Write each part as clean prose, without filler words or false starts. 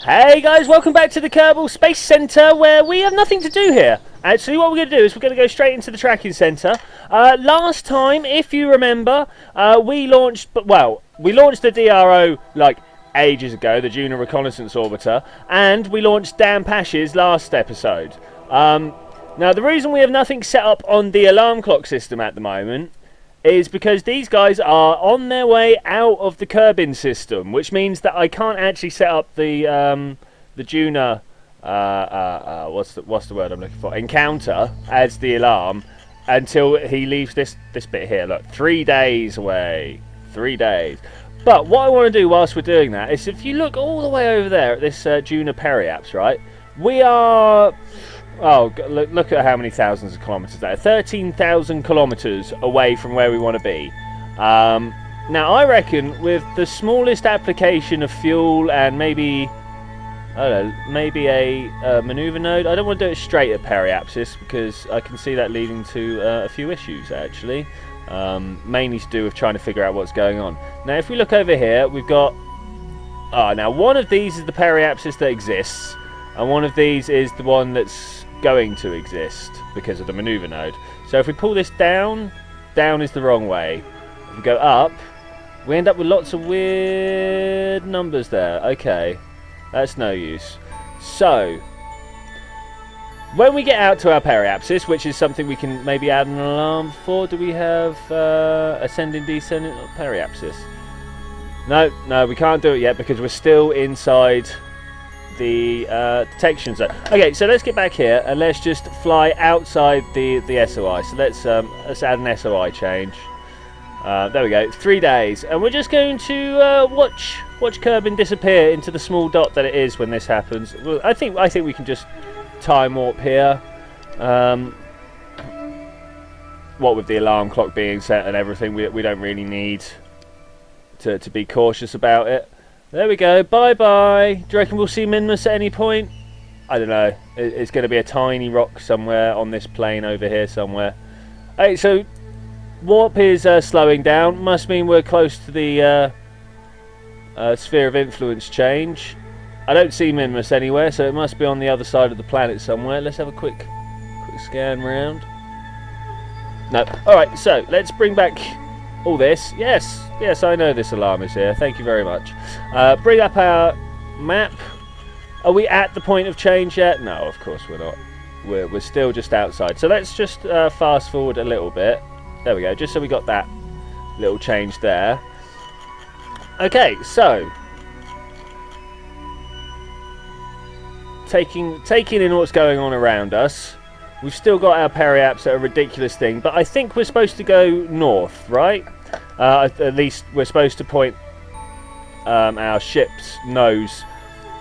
Hey guys, welcome back to the Kerbal Space Centre, where we have nothing to do here. Actually, what we're going to do is we're going to go straight into the tracking centre. Last time, if you remember, we launched the DRO like ages ago, the Duna Reconnaissance Orbiter, and we launched Dan Pash's last episode. Now, the reason we have nothing set up on the alarm clock system at the moment is because these guys are on their way out of the Kerbin system, which means that I can't actually set up the Duna what's the word I'm looking for, encounter as the alarm until he leaves this bit here. Look, 3 days away, 3 days. But what I want to do whilst we're doing that is, if you look all the way over there at this Duna periapse, right, we are, oh, look at how many thousands of kilometres there. 13,000 kilometres away from where we want to be. Now, I reckon with the smallest application of fuel and maybe, I don't know, maybe a manoeuvre node. I don't want to do it straight at periapsis because I can see that leading to a few issues, actually. Mainly to do with trying to figure out what's going on. Now, if we look over here, we've got... now, one of these is the periapsis that exists, and one of these is the one that's going to exist because of the manoeuvre node. So if we pull this down, down is the wrong way. If we go up, we end up with lots of weird numbers there. Okay, that's no use. So when we get out to our periapsis, which is something we can maybe add an alarm for, do we have ascending, descending periapsis? No, we can't do it yet because we're still inside the detection zone. Okay, so let's get back here and let's just fly outside the SOI. So let's add an SOI change. There we go, 3 days, and we're just going to watch Kerbin disappear into the small dot that it is when this happens. Well, I think we can just time warp here. What with the alarm clock being set and everything, we don't really need to be cautious about it. There we go, bye-bye. Do you reckon we'll see Minmus at any point? I don't know. It's going to be a tiny rock somewhere on this plane over here somewhere. Hey, so warp is slowing down. Must mean we're close to the sphere of influence change. I don't see Minmus anywhere, so it must be on the other side of the planet somewhere. Let's have a quick scan round. No. Alright, so let's bring back all this. Yes, I know this alarm is here. Thank you very much. Bring up our map. Are we at the point of change yet? No, of course we're not. We're still just outside. So let's just fast forward a little bit. There we go, just so we got that little change there. Okay, so taking in what's going on around us, we've still got our periapse at a ridiculous thing, but I think we're supposed to go north, right? At least we're supposed to point our ship's nose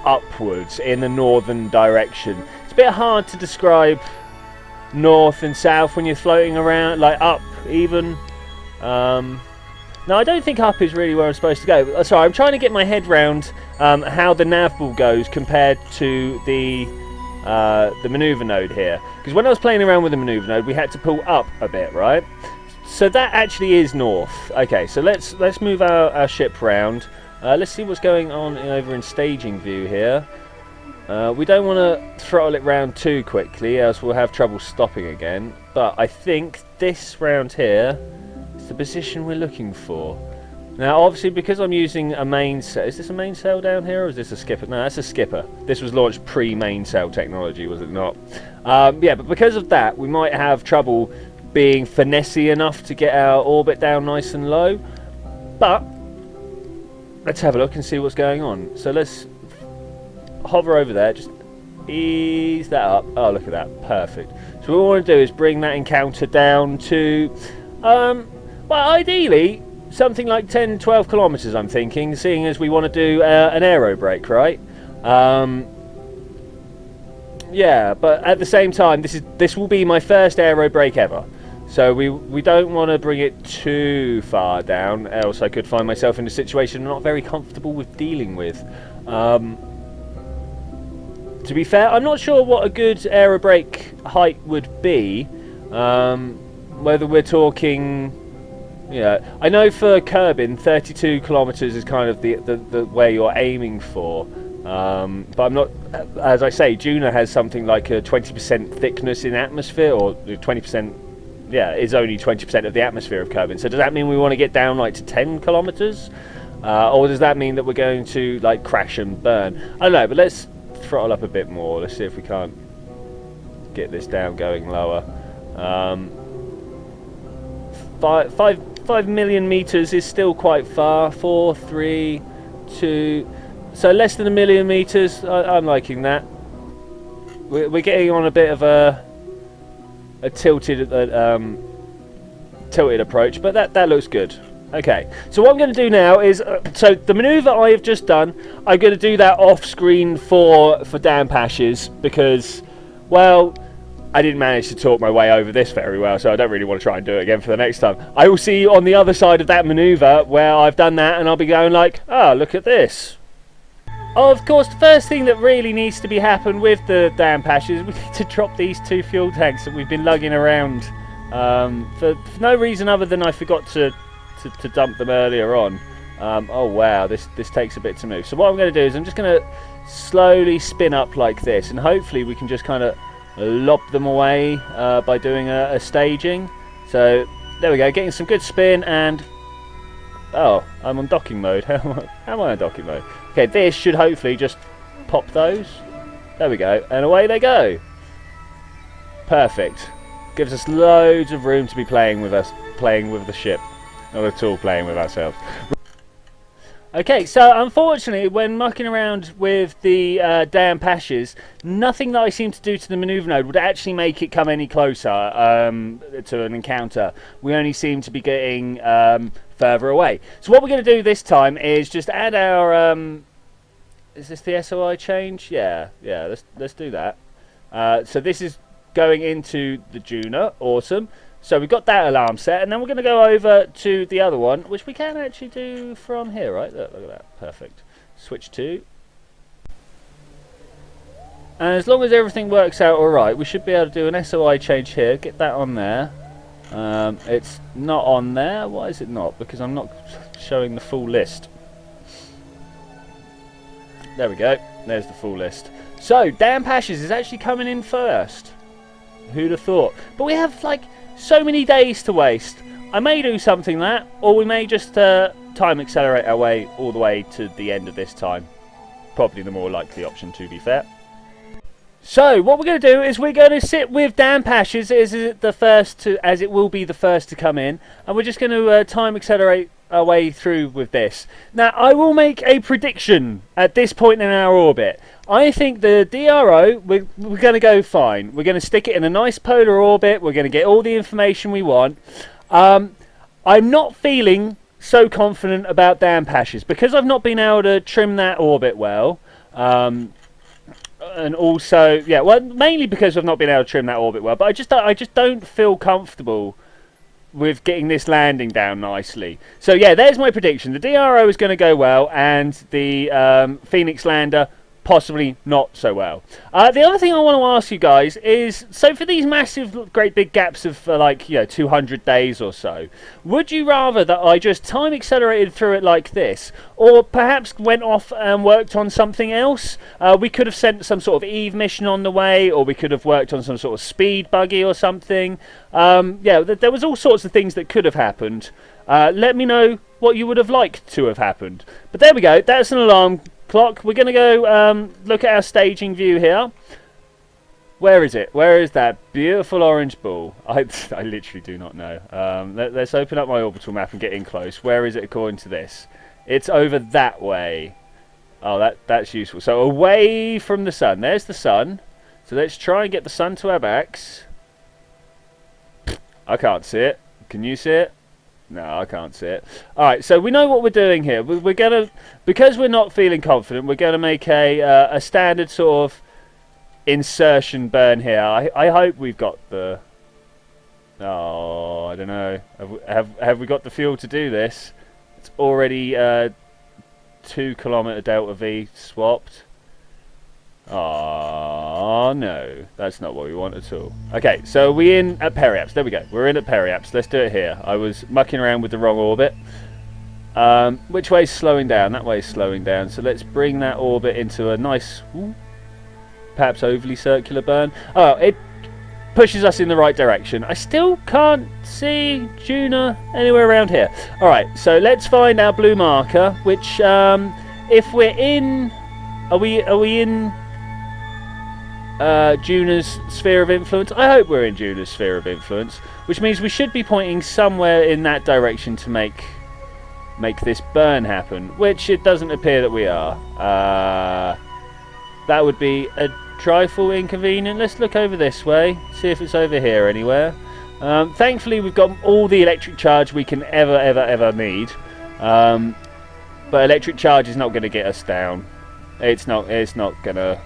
upwards in the northern direction. It's a bit hard to describe north and south when you're floating around, like up even. No, I don't think up is really where I'm supposed to go. Sorry, I'm trying to get my head round how the nav ball goes compared to the manoeuvre node here. Because when I was playing around with the manoeuvre node, we had to pull up a bit, right? So that actually is north. Okay, so let's move our ship round. Let's see what's going on over in staging view here. We don't want to throttle it round too quickly, else we'll have trouble stopping again. But I think this round here is the position we're looking for. Now, obviously, because I'm using a main sail... Is this a main sail down here, or is this a skipper? No, that's a skipper. This was launched pre-main sail technology, was it not? Yeah, but because of that, we might have trouble being finessey enough to get our orbit down nice and low. But let's have a look and see what's going on. So let's hover over there, just ease that up. Oh, look at that, perfect. So what we want to do is bring that encounter down to, well, ideally something like 10-12 kilometers, I'm thinking, seeing as we want to do an aero brake, right? Yeah, but at the same time, this will be my first aero brake ever. So we don't want to bring it too far down, else I could find myself in a situation I'm not very comfortable with dealing with. To be fair, I'm not sure what a good aero brake height would be. Whether we're talking, yeah, I know for Kerbin, 32 kilometers is kind of the way you're aiming for. But I'm not, as I say, duna has something like a 20% thickness in atmosphere, or 20%, yeah, is only 20% of the atmosphere of Kerbin. So does that mean we want to get down like to 10 kilometers? Or does that mean that we're going to like crash and burn? I don't know, but let's throttle up a bit more. Let's see if we can't get this down going lower. 5 million meters is still quite far. 4, 3, 2... So less than 1 million meters. I'm liking that. We're getting on a bit of a tilted approach, but that looks good. Okay. So what I'm going to do now is, so the manoeuvre I have just done, I'm going to do that off screen for Dan Pashes because, well, I didn't manage to talk my way over this very well, so I don't really want to try and do it again for the next time. I will see you on the other side of that manoeuvre where I've done that, and I'll be going like, oh, look at this. Of course, the first thing that really needs to be happen with the Dan Pashes is we need to drop these 2 fuel tanks that we've been lugging around for no reason other than I forgot to dump them earlier on. Oh wow, this takes a bit to move. So what I'm going to do is I'm just going to slowly spin up like this, and hopefully we can just kind of lob them away by doing a staging. So there we go, getting some good spin, and oh, I'm on docking mode. How am I on docking mode? Okay, this should hopefully just pop those. There we go, and away they go. Perfect. Gives us loads of room to be playing with the ship. Not at all playing with ourselves. Okay, so unfortunately, when mucking around with the Dan Pashes, nothing that I seem to do to the manoeuvre node would actually make it come any closer to an encounter. We only seem to be getting further away. So what we're going to do this time is just add our... is this the SOI change? Yeah, let's do that. So this is going into the duna. Awesome. So we've got that alarm set, and then we're going to go over to the other one, which we can actually do from here, right? Look at that. Perfect. Switch to. And as long as everything works out alright, we should be able to do an SOI change here. Get that on there. It's not on there. Why is it not? Because I'm not showing the full list. There we go. There's the full list. So, Dan Pashes is actually coming in first. Who'd have thought? But we have, like, so many days to waste. I may do something like that, or we may just time accelerate our way all the way to the end of this time. Probably the more likely option, to be fair. So what we're going to do is we're going to sit with Dan Pashes as it will be the first to come in, and we're just going to time accelerate our way through with this. Now I will make a prediction at this point in our orbit. I think the DRO, we're going to go fine. We're going to stick it in a nice polar orbit. We're going to get all the information we want. I'm not feeling so confident about Dan Pashes because I've not been able to trim that orbit well. And also, yeah, well, mainly because I've not been able to trim that orbit well. But I just don't feel comfortable with getting this landing down nicely. So yeah, there's my prediction. The DRO is going to go well, and the Phoenix lander possibly not so well. The other thing I want to ask you guys is, so for these massive, great big gaps of like, 200 days or so, would you rather that I just time accelerated through it like this, or perhaps went off and worked on something else? We could have sent some sort of Eve mission on the way, or we could have worked on some sort of speed buggy or something. Yeah, there was all sorts of things that could have happened. Let me know what you would have liked to have happened. But there we go, that's an alarm clock. We're going to go look at our staging view here. Where is it? Where is that beautiful orange ball? I literally do not know. Let's open up my orbital map and get in close. Where is it according to this? It's over that way. Oh, that's useful. So away from the sun. There's the sun. So let's try and get the sun to our backs. I can't see it. Can you see it? No, I can't see it. Alright, so we know what we're doing here. We're going to, because we're not feeling confident, we're going to make a standard sort of insertion burn here. I hope we've got the... Oh, I don't know. Have we got the fuel to do this? It's already 2 kilometer delta V swapped. Oh no, that's not what we want at all. Okay, so we're in at Periaps. There we go. We're in at Periaps. Let's do it here. I was mucking around with the wrong orbit. Which way's slowing down? That way's slowing down. So let's bring that orbit into a nice, perhaps overly circular burn. Oh, it pushes us in the right direction. I still can't see Duna anywhere around here. Alright, so let's find our blue marker, which, if we're in... Are we in Duna's sphere of influence? I hope we're in Duna's sphere of influence, which means we should be pointing somewhere in that direction to make this burn happen, which it doesn't appear that we are. That would be a trifle inconvenient. Let's look over this way, see if it's over here anywhere. Thankfully we've got all the electric charge we can ever need, but electric charge is not going to get us down. It's not going to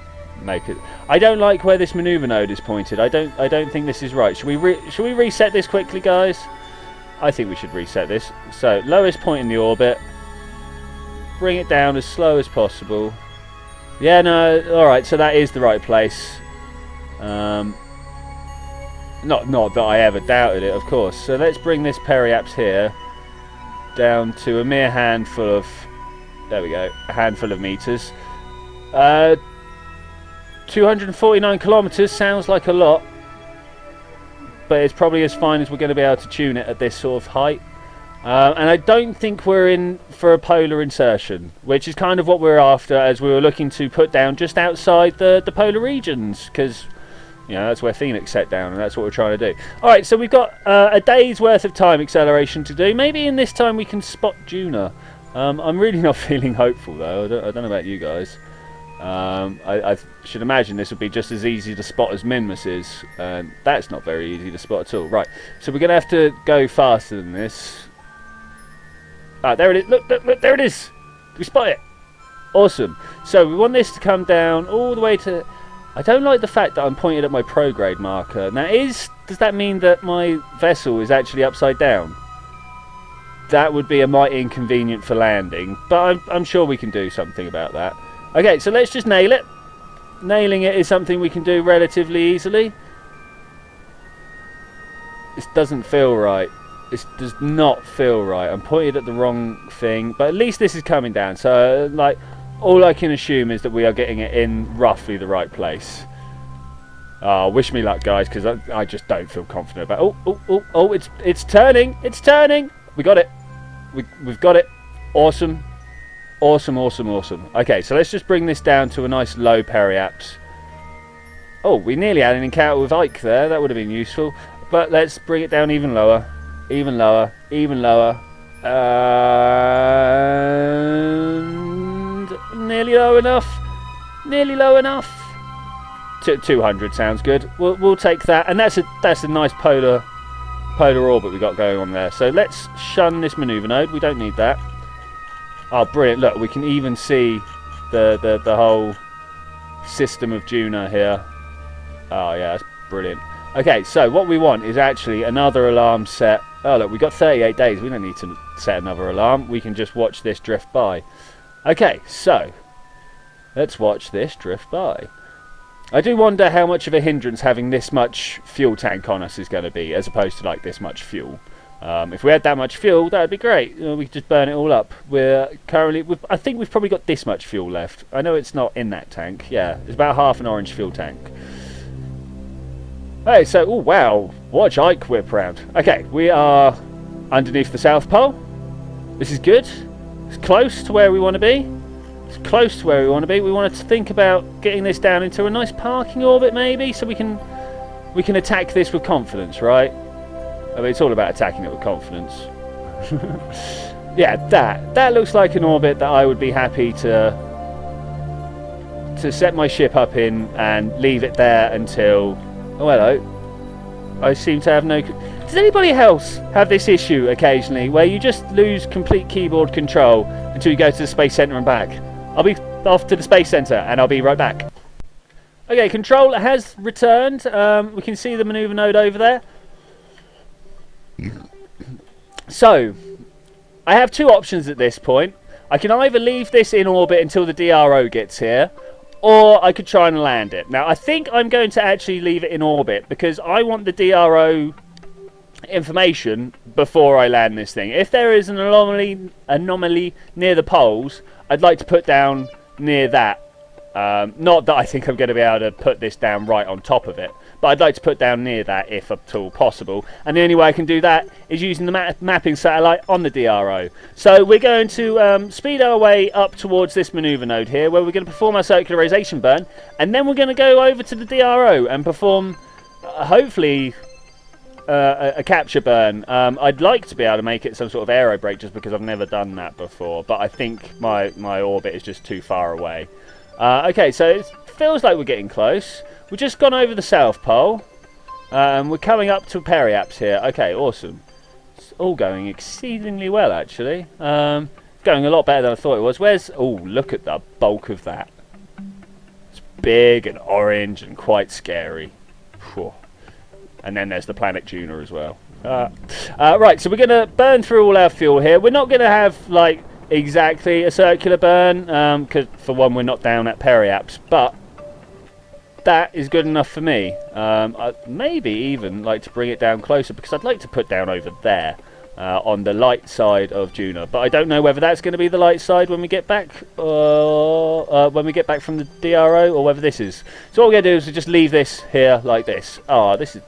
make it. I don't like where this maneuver node is pointed. I don't think this is right. Should we reset this quickly, guys? I think we should reset this. So lowest point in the orbit, bring it down as slow as possible. Yeah, no, alright, so that is the right place. Not that I ever doubted it, of course. So let's bring this periaps here down to a mere handful of... There we go, a handful of meters. 249 kilometers sounds like a lot, but it's probably as fine as we're going to be able to tune it at this sort of height. And I don't think we're in for a polar insertion, which is kind of what we're after, as we were looking to put down just outside the polar regions, because that's where Phoenix set down, and that's what we're trying to do. Alright, so we've got a day's worth of time acceleration to do. Maybe in this time we can spot Duna. I'm really not feeling hopeful, though. I don't know about you guys. I should imagine this would be just as easy to spot as Minmus is, and that's not very easy to spot at all. Right, so we're going to have to go faster than this. Ah, there it is. Look, there it is. We spot it. Awesome. So we want this to come down all the way to... I don't like the fact that I'm pointed at my prograde marker. Now, does that mean that my vessel is actually upside down? That would be a mighty inconvenient for landing, but I'm sure we can do something about that. Okay, so let's just nail it. Nailing it is something we can do relatively easily. This doesn't feel right. This does not feel right. I'm pointed at the wrong thing, but at least this is coming down. So, all I can assume is that we are getting it in roughly the right place. Wish me luck, guys, because I just don't feel confident about... Oh, it's turning. It's turning. We got it. We've got it. Awesome. Awesome. Okay, so let's just bring this down to a nice low periaps. Oh, we nearly had an encounter with Ike there. That would have been useful. But let's bring it down even lower. Even lower. And nearly low enough. 200 sounds good. We'll take that. And that's a nice polar orbit we got going on there. So let's shun this maneuver node. We don't need that. Oh, brilliant. Look, we can even see the whole system of Duna here. Oh, yeah, that's brilliant. Okay, so what we want is actually another alarm set. Oh, look, we've got 38 days. We don't need to set another alarm. We can just watch this drift by. Okay, so let's watch this drift by. I do wonder how much of a hindrance having this much fuel tank on us is going to be, as opposed to like this much fuel. If we had that much fuel, that would be great. We could just burn it all up. We're currently... I think we've probably got this much fuel left. I know it's not in that tank. Yeah, it's about half an orange fuel tank. Hey, so... Oh, wow. Watch Ike whip around. Okay, we are underneath the South Pole. This is good. It's close to where we want to be. We wanted to think about getting this down into a nice parking orbit, maybe, so we can attack this with confidence, right? I mean, it's all about attacking it with confidence. Yeah, that looks like an orbit that I would be happy to set my ship up in and leave it there until... Oh, hello. I seem to have no... Does anybody else have this issue occasionally where you just lose complete keyboard control until you go to the Space Center and back? I'll be off to the Space Center and I'll be right back. Okay, control has returned. We can see the maneuver node over there. So, I have two options at this point. I can either leave this in orbit until the DRO gets here, or I could try and land it. Now, I think I'm going to actually leave it in orbit because I want the DRO information before I land this thing. If there is an anomaly near the poles, I'd like to put down near that. Not that I think I'm going to be able to put this down right on top of it, but I'd like to put down near that if at all possible. And the only way I can do that is using the mapping satellite on the DRO. So we're going to speed our way up towards this maneuver node here, where we're going to perform our circularization burn, and then we're going to go over to the DRO and perform, hopefully, a capture burn. I'd like to be able to make it some sort of aero brake, just because I've never done that before, but I think my orbit is just too far away. Okay, so it feels like we're getting close. We've just gone over the South Pole. We're coming up to Periaps here. Okay, awesome. It's all going exceedingly well, actually. Going a lot better than I thought it was. Where's... Oh, look at the bulk of that. It's big and orange and quite scary. Whew. And then there's the planet Duna as well. Right, so we're going to burn through all our fuel here. We're not going to have, like, exactly a circular burn, because for one, we're not down at Periaps, but that is good enough for me. I'd maybe even like to bring it down closer, because I'd like to put down over there on the light side of Duna, but I don't know whether that's going to be the light side when we get back, from the DRO, or whether this is. So what we're going to do is just leave this here like this. Oh, this is...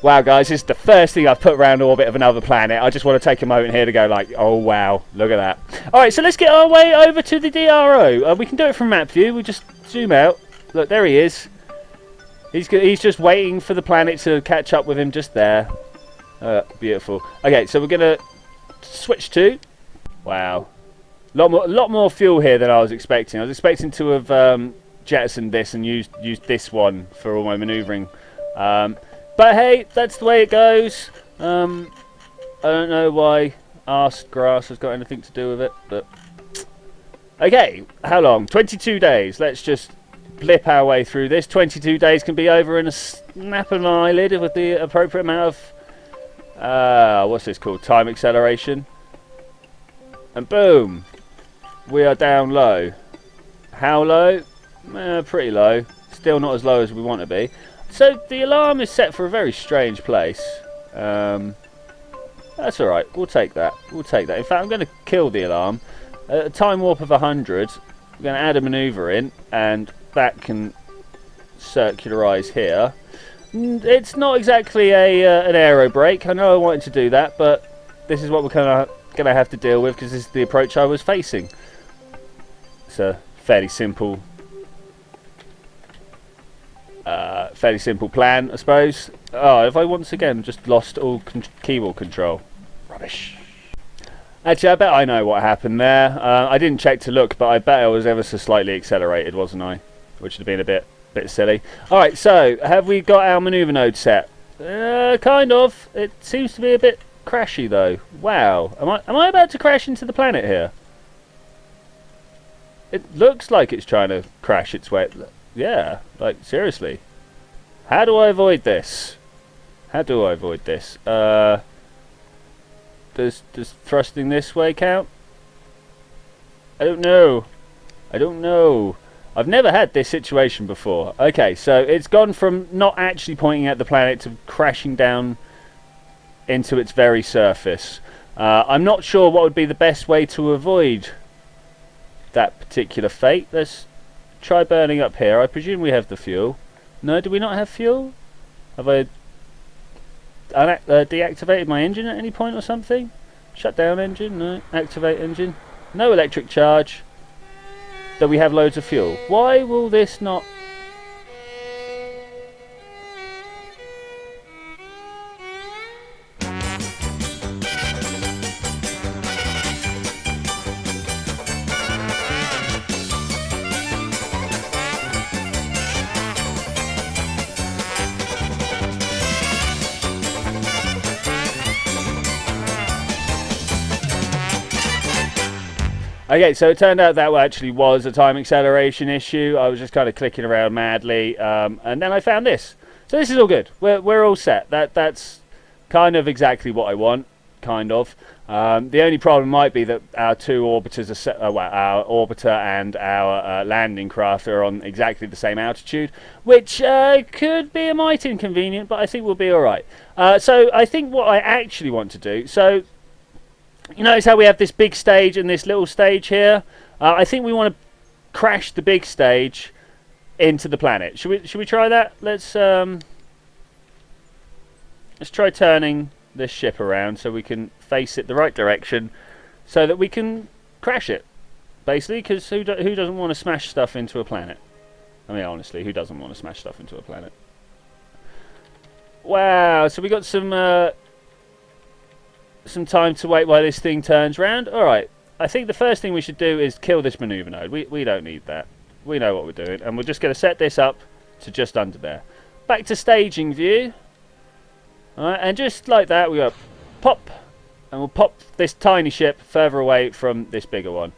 Wow, guys, this is the first thing I've put around orbit of another planet. I just want to take a moment here to go like, oh, wow, look at that. All right, so let's get our way over to the DRO. We can do it from map view. We'll just zoom out. Look, there he is. He's just waiting for the planet to catch up with him just there. Beautiful. Okay, so we're going to switch to... Wow. A lot more fuel here than I was expecting. I was expecting to have jettisoned this and used this one for all my manoeuvring. But hey, that's the way it goes. I don't know why arse grass has got anything to do with it, but... Okay, how long? 22 days. Let's just blip our way through this. 22 days can be over in a snap of an eyelid with the appropriate amount of... what's this called? Time acceleration. And boom! We are down low. How low? Pretty low. Still not as low as we want to be. So the alarm is set for a very strange place. That's alright, we'll take that. We'll take that. In fact, I'm going to kill the alarm. A time warp of 100. I'm going to add a manoeuvre in, and that can circularize here. It's not exactly an aero brake. I know I wanted to do that, but this is what we're going to have to deal with, because this is the approach I was facing. It's a fairly simple plan, I suppose. Oh, have I once again just lost all keyboard control? Rubbish. Actually, I bet I know what happened there. I didn't check to look, but I bet I was ever so slightly accelerated, wasn't I? Which would have been a bit silly. Alright, so, have we got our manoeuvre node set? Kind of. It seems to be a bit crashy, though. Wow. Am I about to crash into the planet here? It looks like it's trying to crash its way... Yeah, like, seriously. How do I avoid this? How do I avoid this? Does thrusting this way count? I don't know. I don't know. I've never had this situation before. Okay, so it's gone from not actually pointing at the planet to crashing down into its very surface. I'm not sure what would be the best way to avoid that particular fate. Let's try burning up here. I presume we have the fuel. No, do we not have fuel? Have I deactivated my engine at any point or something? Shut down engine? No. Activate engine? No electric charge. Though we have loads of fuel. Why will this not... Okay, so it turned out that actually was a time acceleration issue. I was just kind of clicking around madly, and then I found this. So this is all good. We're all set. That's kind of exactly what I want, kind of. The only problem might be that our two orbiters are set, well, our orbiter and our landing craft are on exactly the same altitude, which could be a mite inconvenient, but I think we'll be alright. So I think what I actually want to do, so you notice how we have this big stage and this little stage here? I think we want to crash the big stage into the planet. Should we try that? Let's try turning this ship around so we can face it the right direction so that we can crash it, basically, because who doesn't want to smash stuff into a planet? I mean, honestly, who doesn't want to smash stuff into a planet? Wow, so we got some time to wait while this thing turns round. Alright, I think the first thing we should do is kill this maneuver node. We don't need that. We know what we're doing, and we're just going to set this up to just under there. Back to staging view. Alright, and just like that, we go pop, and we'll pop this tiny ship further away from this bigger one.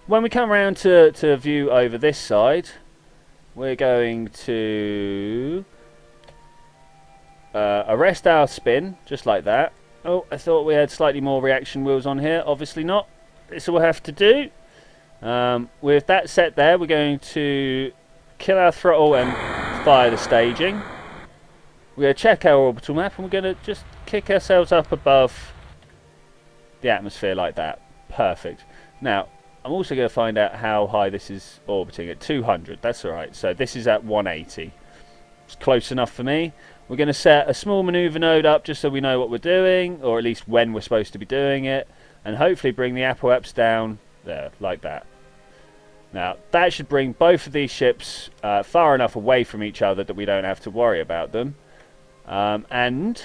When we come around to view over this side, we're going to arrest our spin, just like that. Oh, I thought we had slightly more reaction wheels on here. Obviously not. This will have to do. With that set there, we're going to kill our throttle and fire the staging. We're going to check our orbital map, and we're going to just kick ourselves up above the atmosphere like that. Perfect. Now, I'm also going to find out how high this is orbiting at 200. That's alright. So this is at 180. It's close enough for me. We're going to set a small maneuver node up just so we know what we're doing, or at least when we're supposed to be doing it, and hopefully bring the apoaps down there, like that. Now, that should bring both of these ships far enough away from each other that we don't have to worry about them. And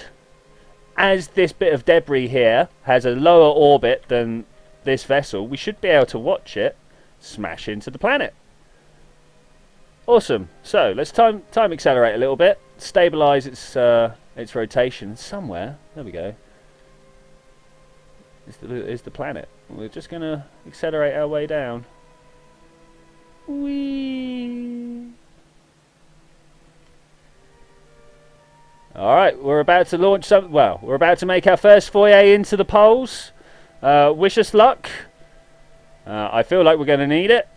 as this bit of debris here has a lower orbit than this vessel, we should be able to watch it smash into the planet. Awesome. So let's time accelerate a little bit, stabilize its rotation somewhere. There we go. Is the planet. We're just going to accelerate our way down. Whee! Alright, we're about to launch some. Well, we're about to make our first foray into the poles. Wish us luck. I feel like we're going to need it.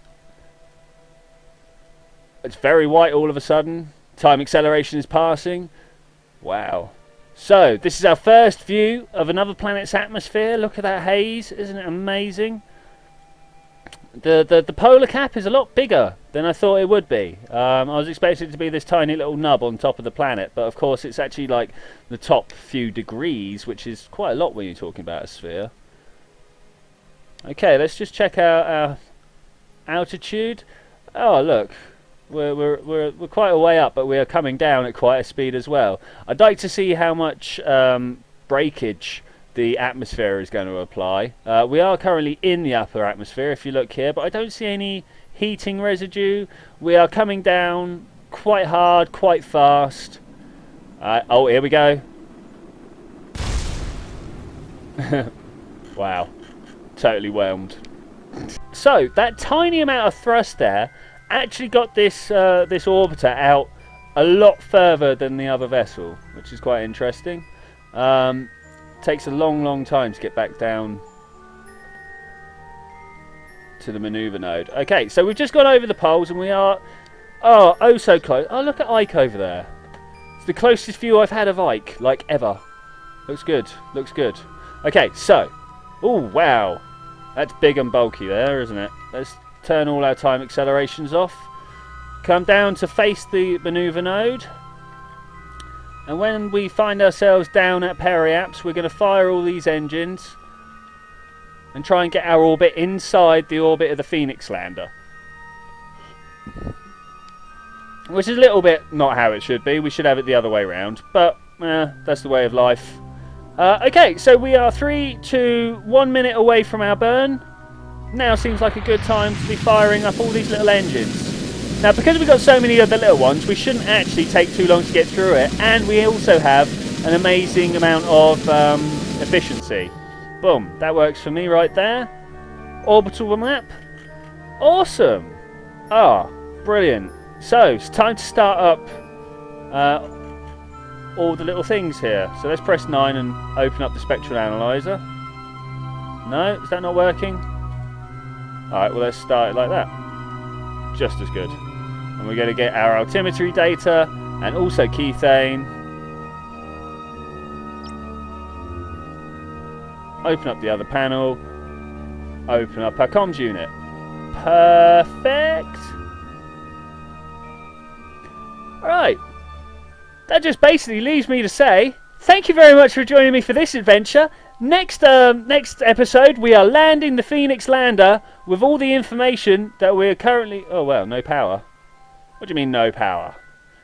It's very white all of a sudden. Time acceleration is passing. Wow. So, this is our first view of another planet's atmosphere. Look at that haze. Isn't it amazing? The polar cap is a lot bigger than I thought it would be. I was expecting it to be this tiny little nub on top of the planet, but of course it's actually like the top few degrees, which is quite a lot when you're talking about a sphere. Okay, let's just check out our altitude. Oh, look. We're quite a way up, but we are coming down at quite a speed as well. I'd like to see how much breakage the atmosphere is going to apply. We are currently in the upper atmosphere, if you look here, but I don't see any heating residue. We are coming down quite hard, quite fast. Oh, here we go. Wow. Totally whelmed. So, that tiny amount of thrust there actually got this this orbiter out a lot further than the other vessel, which is quite interesting. Takes a long time to get back down to the maneuver node. Okay, so we've just gone over the poles and we are oh so close. Oh, look at Ike over there. It's the closest view I've had of Ike, like ever. Looks good, looks good. Okay, so oh wow, that's big and bulky there, isn't it? Let's turn all our time accelerations off. Come down to face the maneuver node. And when we find ourselves down at periaps, we're going to fire all these engines and try and get our orbit inside the orbit of the Phoenix lander. Which is a little bit not how it should be. We should have it the other way around. But that's the way of life. Okay, so we are 3 to 1 minute away from our burn. Now seems like a good time to be firing up all these little engines. Now, because we've got so many of the little ones, we shouldn't actually take too long to get through it, and we also have an amazing amount of efficiency. Boom, that works for me right there. Orbital map. Awesome. Ah, brilliant. So, it's time to start up all the little things here. So let's press 9 and open up the spectral analyzer. No? Is that not working? Alright, well let's start it like that. Just as good. And we're going to get our altimetry data and also Kethane. Open up the other panel. Open up our comms unit. Perfect. Alright. That just basically leaves me to say thank you very much for joining me for this adventure. Next episode, we are landing the Phoenix lander with all the information that we're currently... Oh, well, no power. What do you mean, no power?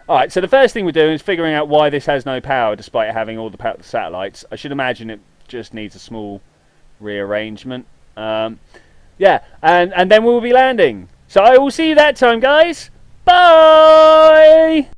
Alright, so the first thing we're doing is figuring out why this has no power despite having all the satellites. I should imagine it just needs a small rearrangement. Yeah, and then we'll be landing. So I will see you that time, guys. Bye!